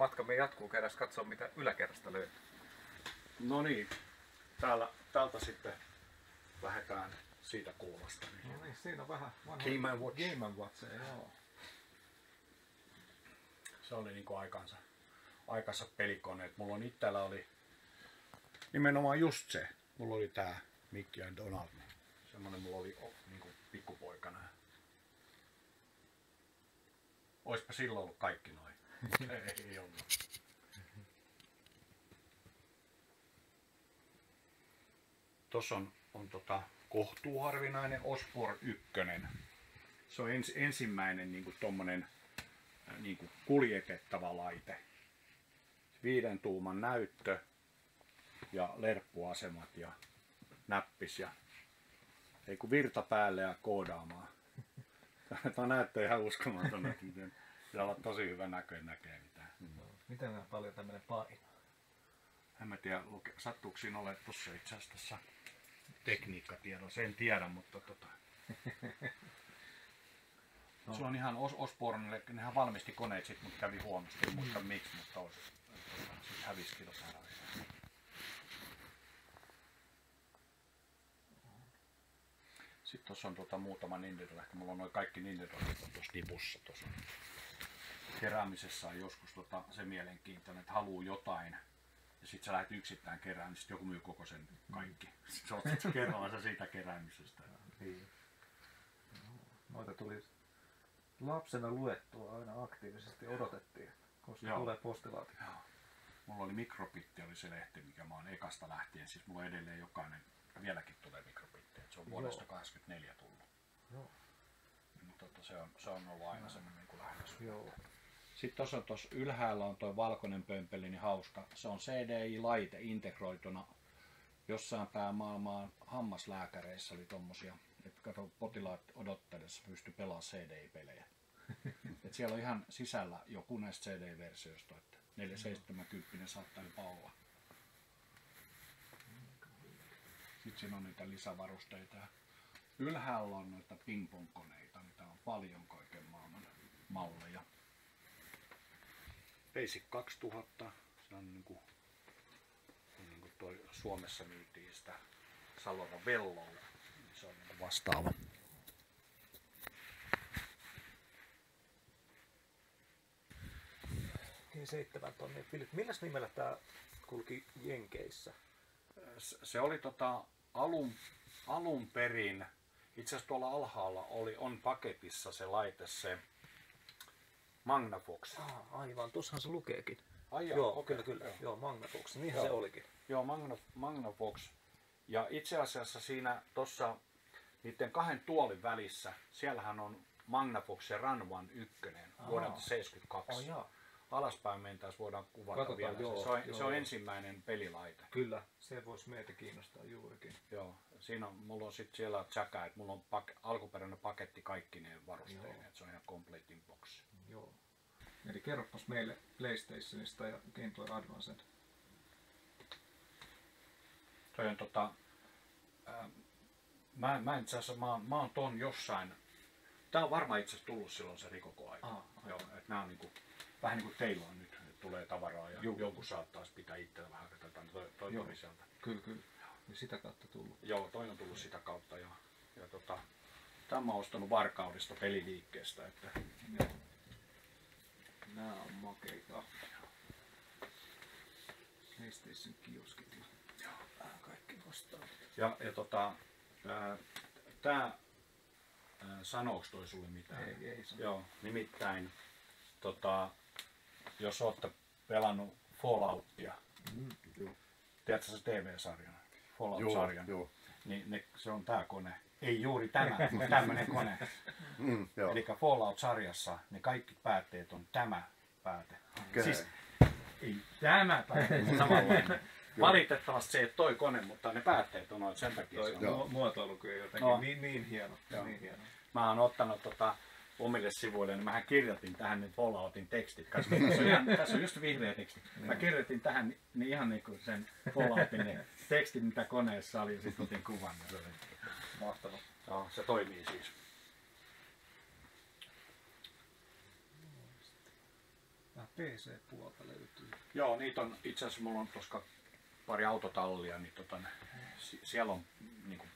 matkamme jatkuu, käydään katsoa mitä yläkerrasta löytyy. No niin, täältä sitten lähdetään siitä kulmasta. Niin. No niin, siinä on vähän Game & Watch. Game & Watch, joo. Se oli niinku aikansa pelikoneet. Mulla on itsellä oli nimenomaan just se. Mulla oli tää Mickey and Donald. Semmonen mulla oli niinku pikkupoikana. Oispa silloin ollut kaikki noin. Ei ollut. Tossa on kohtuuharvinainen Osborne 1. Se on ensimmäinen niinku tommonen niinku kuljetettava laite. 5 tuuman näyttö ja lerppuasemat ja näppis ja ei kun virta päälle ja koodaamaan. Tämä näyttää ihan uskomaton, että miten pitää olla tosi hyvä näköinen näkee mitään. Miten paljon tämmönen painaa? En mä tiedä, sattuuko siinä olemaan tuossa itse asiassa tässä tekniikkatiedossa, en tiedä, mutta no. Se on ihan Osbornelle, nehän valmisti koneet sit, mutta kävi huonosti, en muista miksi, mutta sitten hävisi kilpailuja. Sitten tuossa on muutama Nintendo-lähti, mulla on noin kaikki Nintendo-lähti tuossa nipussa. Keräämisessä on joskus se mielenkiintoinen, että haluaa jotain ja sitten sä lähdet yksittäin kerään, niin sitten joku myy koko sen kaikki. Sitten sä otat kerrallaan siitä keräämisestä. Noita tuli lapsena luettua aina aktiivisesti, odotettiin, koska tulee postilaatikko. Mulla oli Mikrobitti, oli se lehti, mikä mä oon ekasta lähtien, siis mulla on edelleen jokainen, vieläkin tulee Mikrobitti, se on vuodesta 1984 tullut. Joo. Mutta se on ollut aina semmoinen niin lähdössä. Joo. Sitten tuossa ylhäällä on tuo valkoinen pömpeli, niin hauska. Se on CDI-laite integroituna. Jossain päin maailmaan hammaslääkäreissä oli tommosia, että kato potilaat odottaessa pystyi pelaamaan CDI-pelejä. Et siellä on ihan sisällä joku näistä CD-versioista, että 470 saattaa jopa olla. Sitten siinä on niitä lisävarusteita. Ylhäällä on noita ping-pong-koneita, mitä on paljon kaiken maailman malleja. Basic 2000, se on niinku toi Suomessa myytiin sitä Salora Velloa, niin se on niinku vastaava. G7 tonnia pilit. Milläs nimellä tää kulki Jenkeissä? Se oli alun perin, itse asiassa tuolla alhaalla on paketissa se laite, se Magnavox. Aivan, tuossahan se lukeekin. Joo, okay, kyllä. Joo, Magnavox, niinhän se olikin. Joo, Magnavox. Ja itse asiassa siinä tuossa niiden 2 tuolin välissä, siellähän on Magnavox ja Run One 1 vuodelta 1972. Alaspäin mentäessä voidaan kuvata. Katsotaan, vielä. Se on ensimmäinen pelilaite. Kyllä, se voisi meitä kiinnostaa juurikin. Joo, mulla on sitten siellä Jacka, että mulla on alkuperäinen paketti kaikkineen varusteineen, että se on ihan complete in box. Joo. Eli kerropas meille PlayStationista ja Game Boy Advanced. Toi on mä itse asiassa, mä oon ton jossain, tää on varmaan itse asiassa tullut silloin se Rikoko-aika. Joo, että nää on niinku, vähän niinku teillä on nyt, että tulee tavaraa ja joku saattaa pitää itsellä vähän katsotaan, toi tuli sieltä. Kyllä. Ja sitä kautta tullut. Joo, toi on tullut sitä kautta ja tämän mä oon ostanut Varkaudesta peliliikkeestä, että nää on makeita. PlayStation kioskit ja kaikki vastaavat. Ja tää sanooks toi sulle mitään? Ei sano. Joo, nimittäin jos ootte pelannut Falloutia, tiedätkö se TV-sarjan? Fallout-sarjan, niin se on tää kone. Ei juuri tämä, mutta tämmönen kone. Eli Fallout-sarjassa ne kaikki päätteet on tämä pääte. Okay. Siis ei tämä pääte, samanlainen. Valitettavasti se ei ole toi kone, mutta ne päätteet on noin sen takia. Muotoilu kyllä jotenkin niin hieno. Mä oon ottanut omille sivuille, niin mähän kirjoitin tähän nyt Falloutin tekstit. Tässä on just vihreä teksti. Mä kirjoitin tähän niin ihan niinku sen Falloutin ne tekstit, mitä koneessa oli, ja sitten otin kuvan. Mahtavaa. Joo, se toimii siis. PC-puolta löytyy. Joo, niitä on itse asiassa, mulla on tuossa pari autotallia, niin siellä on niinku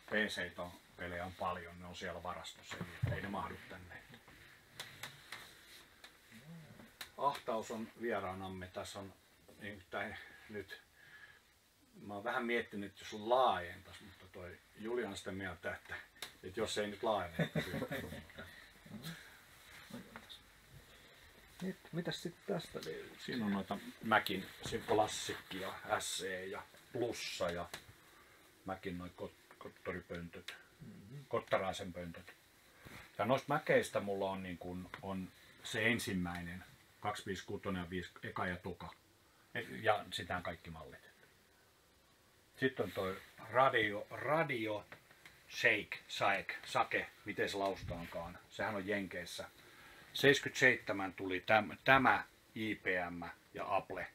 PC-pelejä on paljon, ne on siellä varastossa, ei ne mahdu tänne. Ahtaus on vieraanamme, tässä on nyt, mä oon vähän miettinyt, että jos laajentais, mutta toi Julian on sitä mieltä, että jos ei nyt laajene. Mitäs sitten tästä löytyy? Siinä on noita Mäkin klassikki ja SE ja Plussa ja Mäkin noin kottoripöntöt, Kottaraisen pöntöt. Ja noista Mäkeistä mulla on, niin kun, on se ensimmäinen 256 ja 5, eka ja toka. Ja sitä kaikki mallit. Sitten on toi Radio Sake, miten se lausutaankaan. Sehän on Jenkeissä. 77 tuli tämä IPM ja Apple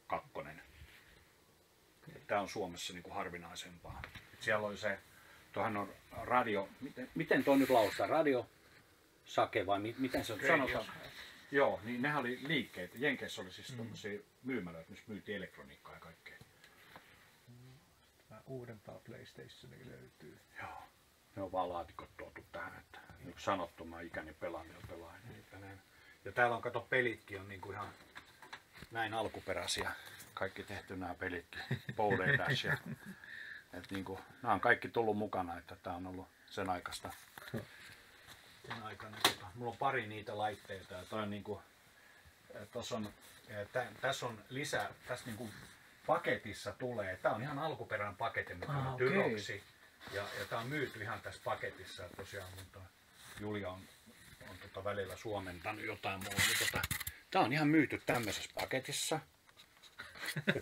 2. Tämä on Suomessa niin kuin harvinaisempaa. Siellä oli se, tuohan on radio, miten toi nyt lausutaan? Radio Sake vai miten se sanotaan? Joo, niin nehän oli liikkeitä. Jenkeissä oli siis tommosia myymälöitä, missä myytiin elektroniikkaa ja kaikkea. Uudempaa PlayStationia löytyy. Joo, ne on vaan laatikot tuotu tähän, että niin kuin sanottu, mä ikäni pelaan. Ja täällä on, kato, pelitkin on niin kuin ihan näin alkuperäisiä. Kaikki tehty nämä pelitkin, Bowler Dash ja että niin kuin, nämä on kaikki tullut mukana, että tää on ollut sen aikaista. Mulla on pari niitä laitteita ja toi on niinku, tässä on lisää, tässä niinku paketissa tulee, tää on ihan alkuperäinen paketti, mikä on Tyroksi ja tää on myyty ihan tässä paketissa ja tosiaan, mutta Julia on välillä suomentanut jotain muuta, niin tää on ihan myyty tämmöisessä paketissa,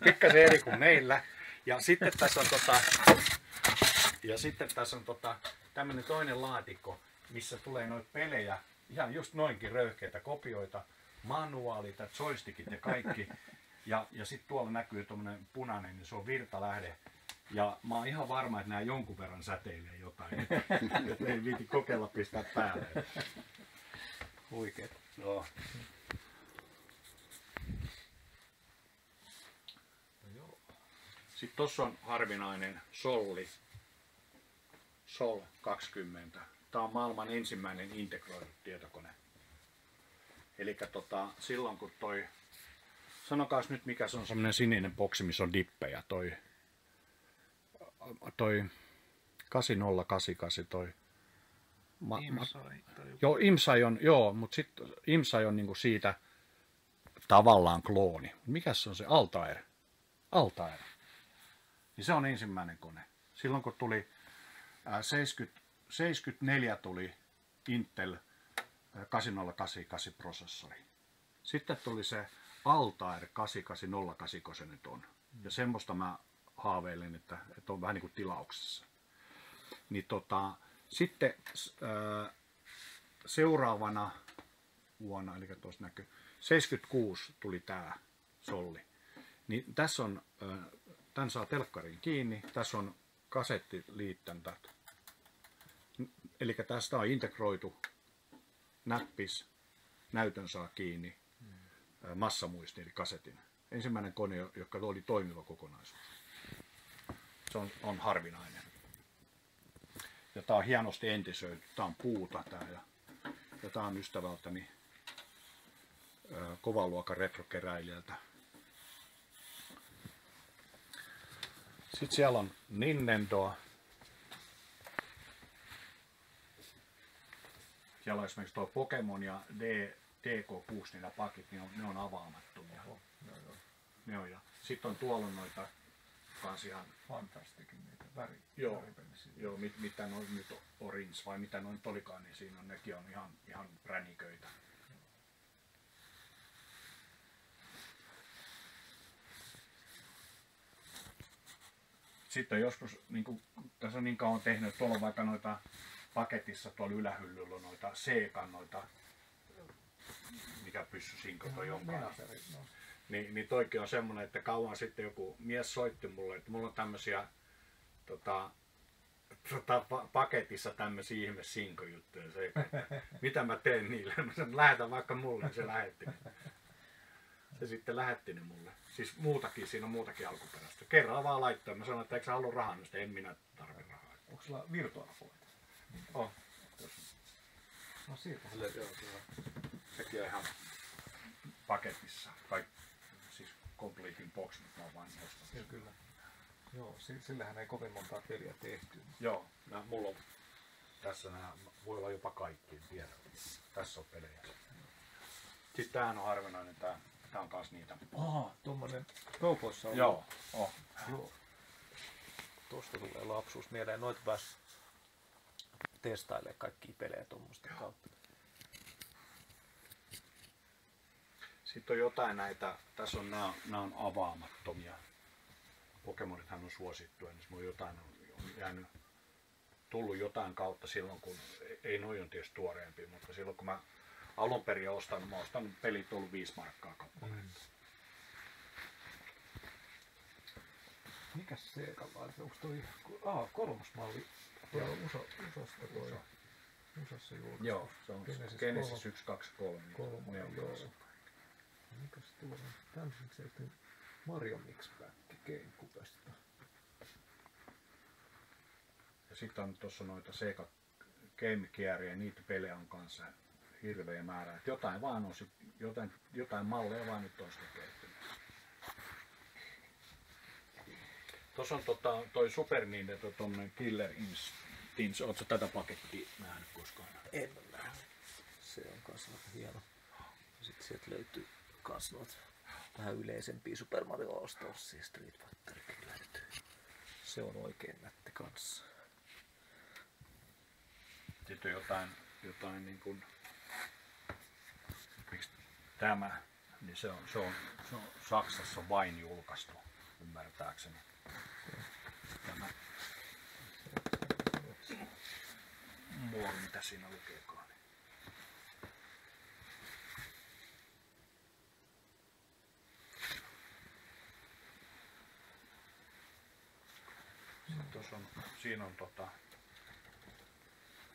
pikkasen eri kuin meillä ja sitten tässä on tämmönen toinen laatikko, missä tulee noita pelejä, ihan just noinkin röyhkeitä kopioita, manuaalit, joystickit ja kaikki. Ja sitten tuolla näkyy tuommoinen punainen, niin se on virtalähde. Ja mä oon ihan varma, että nämä jonkun verran säteilee jotain, että ei viiti kokeilla pistää päälle. Huikeet. Joo. Sitten tossa on harvinainen Sol 20. Tämä on maailman ensimmäinen integroitu tietokone. Eli silloin kun sanokaas nyt mikä se on semmoinen sininen boksi, missä on dippejä, toi 8088 joo, IMSAI on, joo, mutta sitten IMSAI on niinku siitä tavallaan klooni. Mikäs se on se Altair? Niin se on ensimmäinen kone. Silloin kun tuli 74 tuli Intel 8088 prosessori. Sitten tuli se Altair 8808, kun se nyt on. Ja semmoista mä haaveilen, että on vähän niin kuin tilauksessa. Niin sitten seuraavana vuonna, eli tuossa näkyy, 76 tuli tää Solli. Niin tässä on, tän saa telkkariin kiinni, tässä on kasettiliittäntä. Eli tästä on integroitu näppis, näytön saa kiinni, massamuisti eli kasetin. Ensimmäinen kone, joka oli toimiva kokonaisuus. Se on harvinainen. Ja tää on hienosti entisöity. Tää on puuta tää ja tää on ystävältäni kovan luokan retrokeräilijältä. Sitten siellä on Nintendoa. Siellä on esimerkiksi tuo Pokemon ja DK6 pakit, ne on avaamattomia. Ne on, ja sitten on tuolla noita kans ihan fantastikin niitä väripelisiä. Joo, mitä noin nyt Orange vai mitä noin olikaan, niin siinä on, nekin on ihan präniköitä. Sitten joskus, niin kuin tässä on niin kauan tehnyt, että tuolla on vaikka noita paketissa tuolla ylähyllyllä on noita Seekan, mikä pyssysinkot on jonkaan. Niin toikin on semmonen, että kauan sitten joku mies soitti mulle, että mulla on tämmösiä paketissa tämmösiä ihme sinkojuttuja. Mitä mä teen niille? Mä sanoin, lähetä vaikka mulle, niin se lähetti. ne sitten lähetti ne mulle. Siis muutakin, siinä on muutakin alkuperäistä. Kerran vaan laittoi. Mä sanoin, että eikö sä halua rahaa, niin en minä tarvi rahaa. Onko sulla virtuaalipoita? On. No siitä se löytyy. Sekin on ihan paketissa. Siis completing box, mutta mä oon vain ostanut. Kyllä. Joo, sillähän ei kovin montaa peliä tehty. Joo, mulla on tässä voi olla jopa kaikki, en tiedä. Tässä on pelejä. Sitten tämähän on harvinainen, tää on taas niitä. Tommonen kaupoissa on. Joo. Joo. Tuosta tulee lapsuus mieleen, noita pääs testailemaan kaikkia pelejä tuommoista kautta. Sitten on jotain näitä, tässä on nämä on avaamattomia. Pokemonithan on suosittuja, niin mulla jotain on tullut jotain kautta silloin, kun ei noin on tietysti tuoreempi, mutta silloin kun mä alun perin mä ostan pelit ollut 5 markkaa kappaleelta. Mikäs se laite? Onko toi kolmosmalli? Tuolla USAsta toi. USAssa julkaistu. Joo, se on Genesis 1, 2, 3. Joo. Mikäs tuo on? Tämmöisen sitten Mario Mix Pack GameCubesta. Ja sitten on tuossa noita Sega Game Gearia, niitä pelejä on kanssa hirveä määrä. Et jotain vaan on jotain malleja vaan nyt on sitten kehittynyt. Tuossa on toi Super Nintendo, tommonen Killer Instinct. Ootko tätä pakettia nähnyt koskaan? En ole nähnyt. Se on kans aika hieno. Sitten sieltä löytyy kans noita vähän yleisempiä Super Mario All Stars ja Street Fighterikin löytyy. Se on oikein nätti kanssa. Sitten on jotain niin kuin, miksi tämä, niin se on Saksassa vain julkaistu, ymmärtääkseni. Tämä muovi, mitä siinä lukeekaan. Siinä on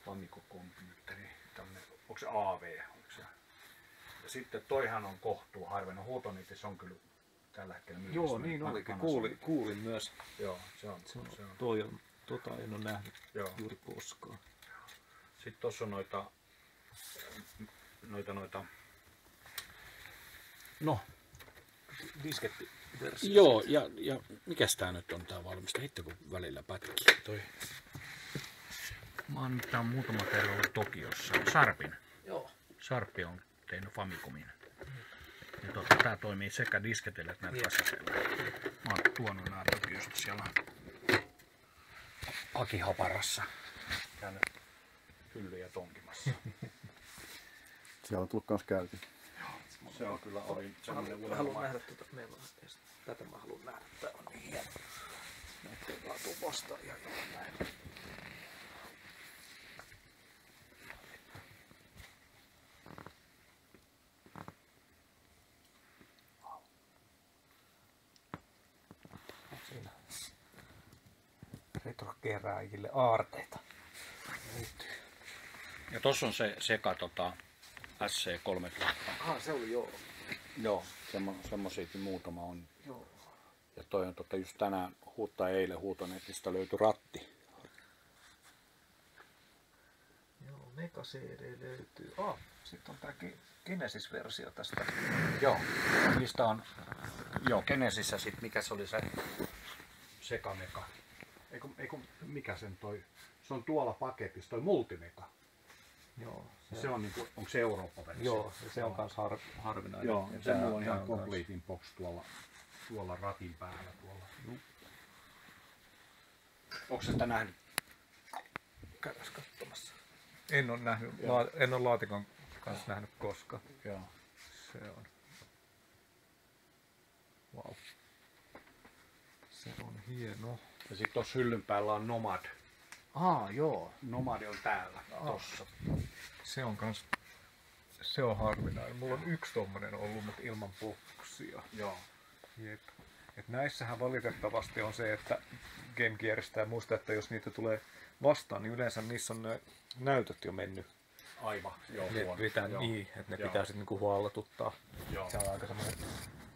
Famicom-compuuteri, onko se AV? Onko se? Ja sitten toihan on kohtuu harvinainen. Huutonitissä on kyllä tällä hetkellä myös. Joo, niin olikin. Kuulin myös. Joo, se on. Toi on, en ole nähnyt. Joo. Juuri koskaan. Sitten tuossa on noita. No. Diskettiversio. Joo, ja mikäs tää nyt on tää valmista? Hitto kun välillä pätkii. Tää on muutama kerran ollut Tokiossa. Sharpin. Joo. Sharp on tehnyt Famicomin. Ja tää toimii sekä disketillä että näillä kaseteilla. Mä oon tuonut nää Tokiosta siellä Akihaparassa. Käynyt hyllyjä tonkimassa. Siellä on tullut kans käyty. Se on kyllä oli semmoinen Mä haluan nähdä tätä mä haluan nähdä. Tää on niin hieno. Näyttää vaan tuu vastaan ja näin. Retrokerääjille aarteita. Ja tossa on se Sega SC3000. Se oli joo. Joo, semmoisiakin muutama on. Joo. Ja toi on just tänään eilen Huutonetista löytyi ratti. Joo, Mega CD löytyy. Sitten on tää Genesis-versio tästä. Joo, niistä on Genesissä sit mikä se oli se Sega Mega. Eiku mikä sen toi? Se on tuolla paketissa toi Multimega. Joo. Se on niinku, onko se Eurooppa-versio? Joo, ja se on kans harvinainen. Joo, ja se on ihan kans completing box tuolla ratin päällä tuolla. Onko se sitä nähnyt? Käydäs katsomassa. En ole nähnyt, en ole laatikon kanssa nähnyt koskaan. Joo. Se on. Wow. Se on hieno. Ja sitten tuossa hyllyn päällä on Nomad. Joo. Nomad on täällä, tossa. Se on harvinainen. Mulla on yksi tommonen ollut, mutta ilman boksia. Joo. Jep. Et näissähän valitettavasti on se, että Game Gearista ja muista, että jos niitä tulee vastaan, niin yleensä niissä on ne näytöt jo mennyt. Aivan, joo. Ne pitää niin, että ne pitää sitten niinku huollatuttaa. Joo. Se on aika semmoinen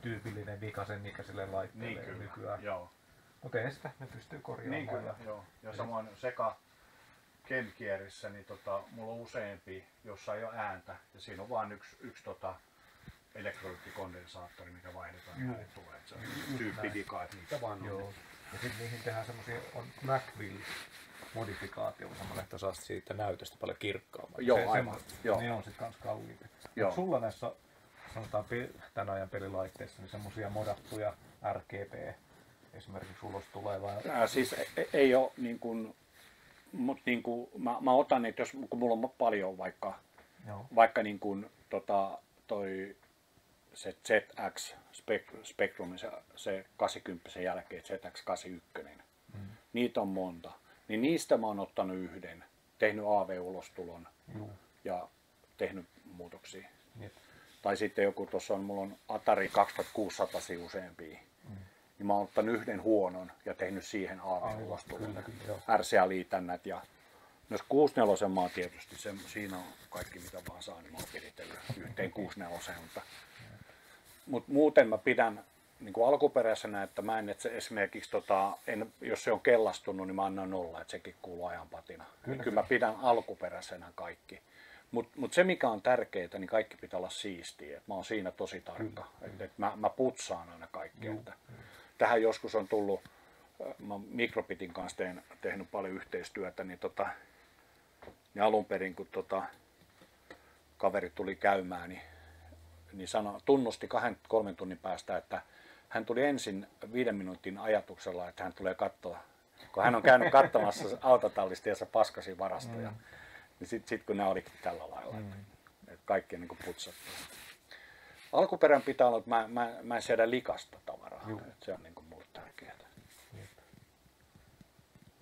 tyypillinen vika sen ikäiselle laitteelle Niin kyllä, nykyään. joo. Mutta ei sitä, ne pystyy korjaamaan. Niin kyllä, joo. Ja samoin Kemkierissä, niin mulla on useampi, jossa ei ole ääntä, ja siinä on vain yksi elektrolyyttikondensaattori, mikä vaihdetaan, ja äänet tulee. Se on tyyppivika, että niitä vaan on. Joo. Ja sitten niihin tehdään semmosia, on Macville-modifikaatio, semmoinen, että saa siitä näytöstä paljon kirkkaammin. Joo, aivan. Joo. Ne on sitten kans kalliita. Joo. Onko sulla näissä, sanotaan tämän ajan pelilaitteissa, niin semmosia modattuja RGB esimerkiksi ulos tulee vai? Siis ei ole niin kuin, mutta niin kuin, mä otan niitä, kun mulla on paljon vaikka niin kuin, se ZX Spectrum, se 80 jälkeen ZX81, niitä on monta. Niin niistä mä oon ottanut yhden, tehnyt AV-ulostulon ja tehnyt muutoksia. Tai sitten joku, mulla on Atari 2600 useampia. Niin mä oon ottanut yhden huonon ja tehnyt siihen AV-ulostulon. RCA-liitännät ja myös 64 mä oon tietysti, siinä on kaikki mitä vaan saa, niin mä oon viritellyt yhteen 64, mutta muuten mä pidän niin kuin alkuperäisenä, että mä en, että se esimerkiksi, jos se on kellastunut, niin mä annan 0, että sekin kuuluu ajanpatina. Kyllä mä pidän alkuperäisenä kaikki. Mut se mikä on tärkeää, niin kaikki pitää olla siistiä. Mä oon siinä tosi tarkka. Että mä putsaan aina kaikkea. Tähän joskus on tullut, mä oon Microbitin kanssa tehnyt paljon yhteistyötä, niin alun perin kun kaveri tuli käymään, niin tunnusti 2-3 tunnin päästä, että hän tuli ensin 5 minuutin ajatuksella, että hän tulee katsoa, kun hän on käynyt katsomassa autotallista ja se paskasi varastoja. Niin sit kun nämä olikin tällä lailla, että kaikki on niin kuin putsattu. Alkuperän pitää olla, että mä en syödä likasta tavaraa. Se on niin kuin mulle tärkeää.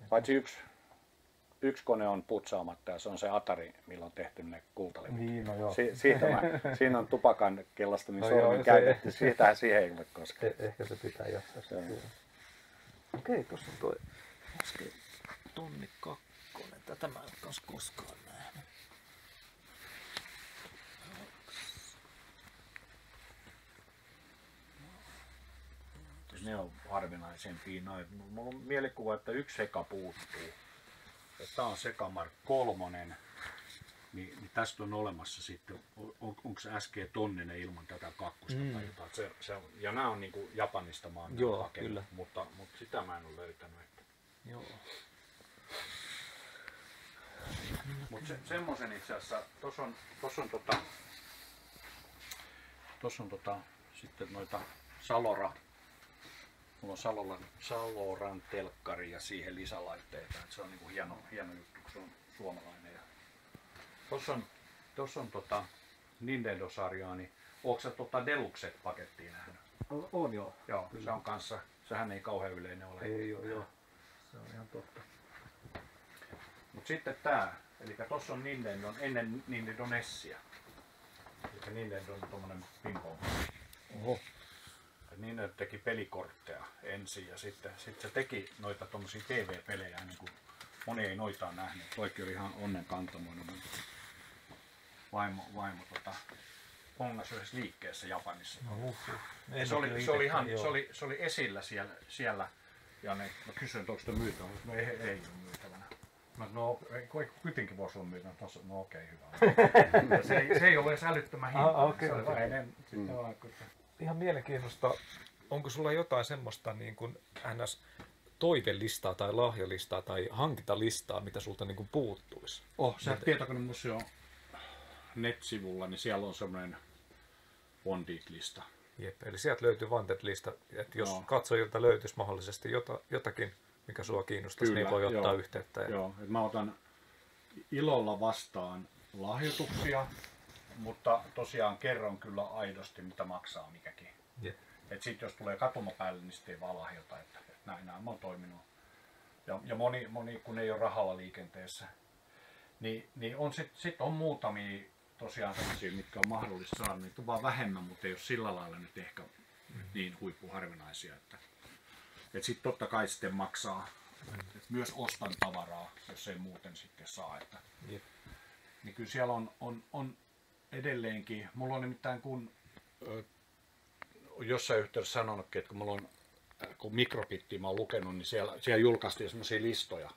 Paitsi yksi kone on putsaamatta ja se on se Atari, millä on tehty ne kultalevit. Niin, no joo. Siinä on tupakan kellastamin sormin käytetty, siihen ei ole koskaan. Ehkä se pitää jättää. Okei, tuossa on toi äsken tonni 2. Tätä mä en kans koskaan nähnyt. Ne on harvinaisempia. Mulla on mielikuva, että yksi seka puuttuu. Tämä on Sekamark 3. Niin tästä on olemassa sitten, onko se SG tonninen ilman tätä kakkosta tai jotain. Se on, ja nämä on niinku Japanista mä oon hakenut, mutta sitä mä en ole löytänyt. Että. Joo. Mutta semmoisen itse asiassa, tossa on sitten noita mulla on Saloran telkkari ja siihen lisälaitteita. Et se on niinku hieno juttu, kun se on suomalainen. Ja tossa on Nintendo-sarjaa, niin ootko sä Deluxe-pakettia nähnyt? On joo. Joo, se on kanssa, sehän ei kauhean yleinen ole. Ei oo, joo. Se on ihan totta. Mut sitten tää, eli tossa on Nintendo, ennen Nintendo Nessia. Eli Nintendo on tommonen pinball. Oho. Nintendo teki pelikortteja ensin ja sitten se teki noita tommosia TV-pelejä, niin kuin moni ei noita ole nähnyt. Toikin oli ihan onnenkantamoinen. Vaimo hongasi yhdessä liikkeessä Japanissa. No, se oli esillä siellä ja mä kysyin, että onko sitä myytävä. No ei ole myytävänä. No kuitenkin voisi olla myytävänä. No okei, hyvä. se ei ole edes älyttömän hinta. Se oli vain ihan mielenkiintoista. Onko sulla jotain semmoista niin kuin NS toivelistaa tai lahjalistaa tai hankintalistaa, mitä sulta niin kuin puuttuisi? Se Tietokonemuseon net-sivulla, niin siellä on semmoinen Wanted-lista. Jep, eli sieltä löytyy Wanted-lista, että jos katsojilta löytyisi mahdollisesti jotakin, mikä sua kiinnostaisi, kyllä, niin voi ottaa yhteyttä. Joo, että mä otan ilolla vastaan lahjoituksia, mutta tosiaan kerron kyllä aidosti, mitä maksaa mikäkin. Että sitten jos tulee katuma päälle, niin sitten ei vaan lahjota, että näin mä oon toiminut. Ja moni kun ei ole rahalla liikenteessä, niin on sit on muutamia tosiaan sellaisia, mitkä on mahdollista saada. Niitä on vaan vähemmän, mutta ei ole sillä lailla nyt ehkä niin huippuharvinaisia. Että sitten totta kai sitten maksaa. Et myös ostan tavaraa, jos ei muuten sitten saa. Että, niin kyllä siellä on edelleenkin, mulla on nimittäin kun jossain yhteydessä sanonutkin, että kun mulla on, kun Mikrobittiä mä oon lukenut, niin siellä julkaistiin semmoisia listoja.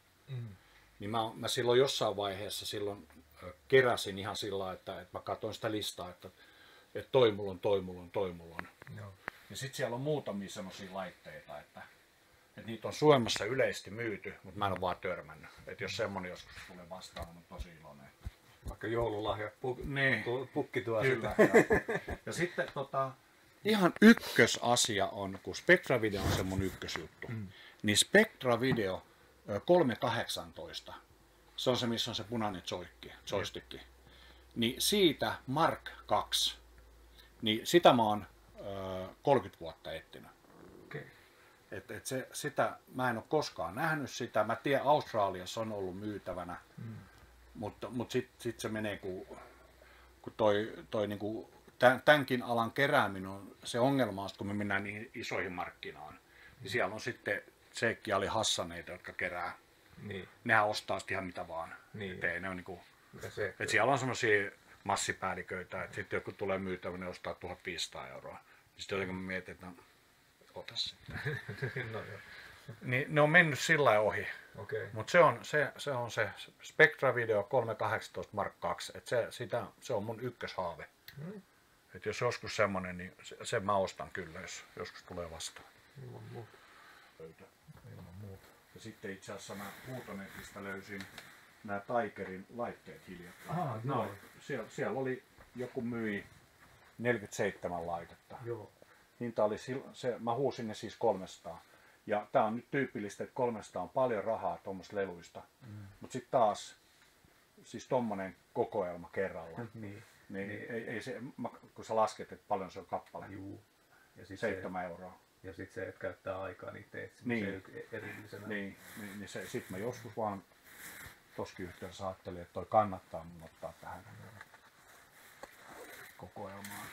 Niin mä silloin jossain vaiheessa keräsin ihan sillä, että mä katsoin sitä listaa, että toi mulla on. Joo. Ja sitten siellä on muutamia semmoisia laitteita, että niitä on Suomessa yleisesti myyty, mutta mä en ole vaan törmännyt. Että jos semmonen joskus tulee vastaan, niin on tosi iloinen. Vaikka joululahja, Niin. pukki tuo Kyllä. sitä. Ja sitten ihan ykkösasia on, kun Spectra Video on se mun ykkösjuttu, niin Spectra Video 318, se on se, missä on se punainen joystick. Niin siitä Mark 2, niin sitä mä oon 30 vuotta etsinyt. Okay. Sitä mä en ole koskaan nähnyt sitä. Mä tiedän, Australiassa on ollut myytävänä, mutta sit se menee, kun toi niinku, tämänkin alan kerääminen on se ongelma, kun me mennään niihin isoihin markkinaan. Niin siellä on sitten Sheikki Ali Hassaneita, jotka kerää. Niin. Nehän ostaa ihan mitä vaan. Niin. Ne on niinku, Se, siellä on semmosia massipäälliköitä, että sitten joku tulee myytävä, ne ostaa 1500 €. Sitten jotenkin mä mietin, että ota sitten. no, joo. Niin ne on mennyt sillä lailla ohi. Okay. Mutta se on se Spectra Video 318 Mark II, että se on mun ykköshaave. Että jos joskus semmonen, niin sen mä ostan kyllä, jos joskus tulee vastaan. Ilman muuta. Ilman muuta. Ja sitten itse asiassa mä Huutonetista löysin nämä Tigerin laitteet hiljattain. No. Siellä oli joku myi 47 laitetta. Joo. Hinta oli mä huusin ne siis 300. Ja tää on nyt tyypillistä, että 300 on paljon rahaa tuommoista leluista. Mutta sitten taas, siis tommonen kokoelma kerralla. Niin. Ei se, kun sä lasket, että paljon se on kappale. Juu. Ja sit 7 €. Ja sitten se, että käyttää aikaa niitä etsimiseen erillisenä. Niin sit mä joskus vaan toskin yhteydessä ajattelin, että toi kannattaa mun ottaa tähän kokoelmaan.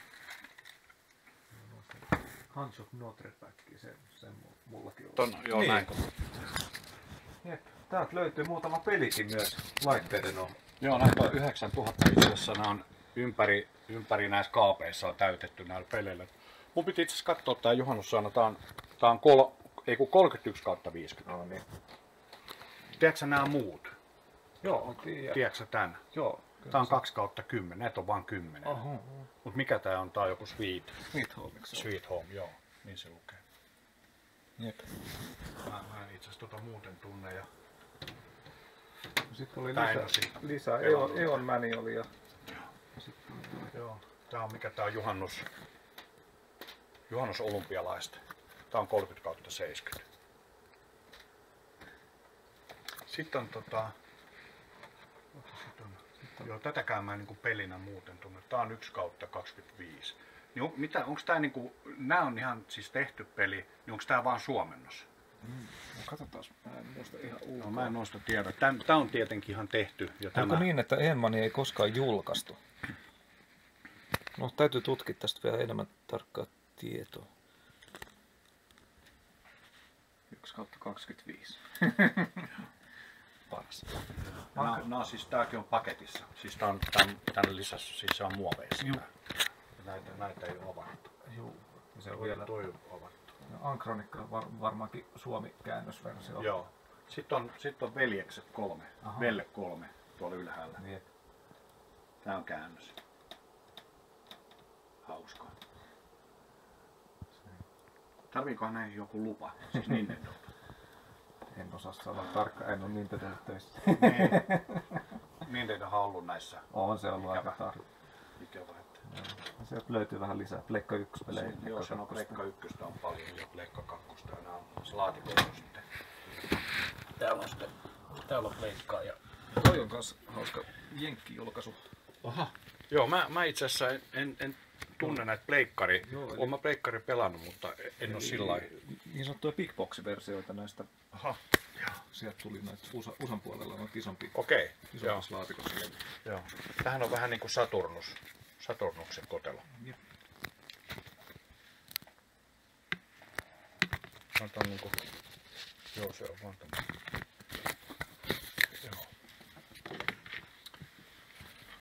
Hands of Notre Dame, se mullakin on. Joo, niin. näin. Jep. Täältä löytyy muutama pelikin myös laitteiden on. Joo, näitä on 9000 itse asiassa. Nämä on ympäri näissä kaapeissa on täytetty näillä peleillä. Mun piti itse asiassa katsoa tää juhannussana. Tää on 31/50. No niin. Tiedätkö nämä muut? Joo, tiedän. Tiedätkö tän? Joo. Tää on 2/10, näitä on vaan 10. Oho. Mut mikä tää on? Tää on joku Sweet Home. Sweet Home, joo. Niin se lukee. Jep. Mä en itse asiassa muuten tunne. Ja Sitten oli tää en oo sit lisää. pelannut. Eon Mani oli ja... Joo. Tää on mikä tää on juhannus olympialaista. Tää on 30/70. Sitten on joo, tätäkään mä en niinku pelinä muuten tunne. Tää on 1/25. Niin onko tää niinku, nää on ihan siis tehty peli, niin onko tää vaan suomennos? No katsotaan, mä en muista ihan ulkoa. No, mä en noista tiedä. Tää on tietenkin ihan tehty. Ja onko niin, että Enmani ei koskaan julkaistu? No täytyy tutkia tästä vielä enemmän tarkkaa tietoa. 1/25. Paras. No siis tääkin on paketissa. Siis tää on tän lisässä, siis se on muoveissa. Näitä ei ole avattu. Juu. Ja se on vielä Toi on avattu. Ankronikka on varmaankin Suomi-käännösversio. Joo. Sitten on Veljekset 3. Aha. Velle 3 tuolla ylhäällä. Niin. Tää on käännös. Hauskaa. Tarviikohan näihin joku lupa? Siis Nintendo. En osaa sanoa tarkkaan, en ole Nintendo töissä. Nintendohan on ollut näissä. On se ollut aika tarkka. Ikävä, että... Sieltä löytyy vähän lisää. Pleikka 1 pelejä. Joo, se on Pleikka 1 on paljon ja Pleikka 2 ja nämä on se laatikoitu sitten. Täällä on Pleikkaa ja... Toi on kans hauska jenkkijulkaisu. Aha. Joo, mä itse asiassa en tunne näitä pleikkaria. Oon mä pleikkari pelannut, mutta en oo sillä lailla. Niin sanottuja big box-versioita näistä. Aha. Sieltä tuli näitä USAn puolella noita isompia. Okei. Isommassa laatikossa. Joo. Tämähän on vähän niinku Saturnuksen kotelo. Jep. On niinku... Joo, se on vaan tommoinen.